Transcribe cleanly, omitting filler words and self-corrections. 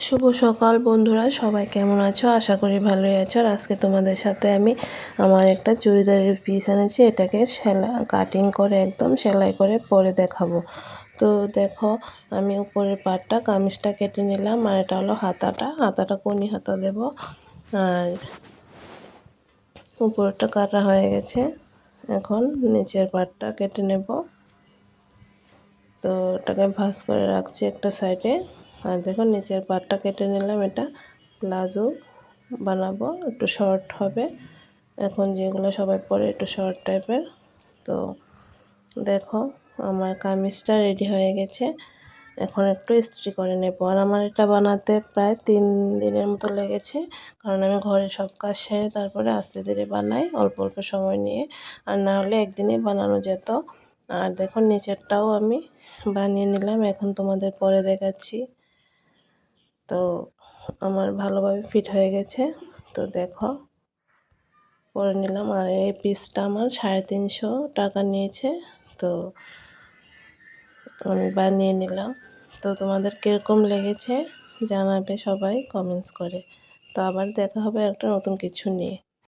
শুভ সকাল বন্ধুরা, সবাই কেমন আছো? আশা করি ভালোই আছো। আর আজকে তোমাদের সাথে আমি আমার একটা চুড়িদারের পিস এনেছি, এটাকে কাটিং করে একদম সেলাই করে পরে দেখাবো। তো দেখো, আমি উপরের পাটটা কামিজটা কেটে নিলাম, আর এটা হলো হাতাটা কনি হাতা দেব। আর উপরটা কাটা হয়ে গেছে, এখন নিচের পাটটা কেটে নেব। তো এটাকে ভাঁজ করে রাখছি একটা সাইডে। আর দেখো, নিচের পাটটা কেটে নিলাম, এটা প্লাজো বানাবো, একটু শর্ট হবে। এখন যেগুলো সবাই পরে একটু শর্ট টাইপের। তো দেখো, আমার কামিজটা রেডি হয়ে গেছে, এখন একটু ইস্ত্রি করে নেব। আর আমার এটা বানাতে প্রায় 3 দিনের মতো লেগেছে, কারণ আমি ঘরে সব কাজ সেরে তারপরে আস্তে ধীরে বানাই, অল্প অল্প সময় নিয়ে। আর না হলে একদিনেই বানানো যেত। আর দেখো, নিচেরটাও আমি বানিয়ে নিলাম, এখন তোমাদের পরে দেখাচ্ছি। তো আমার ভালোভাবে ফিট হয়ে গেছে, তো দেখো পরে নিলাম। আর এই পিসটা আমার 350 টাকা নিয়েছে। তো আমি বানিয়ে নিলাম। তো তোমাদের কীরকম লেগেছে জানাবে সবাই কমেন্টস করে। তো আবার দেখা হবে একটা নতুন কিছু নিয়ে।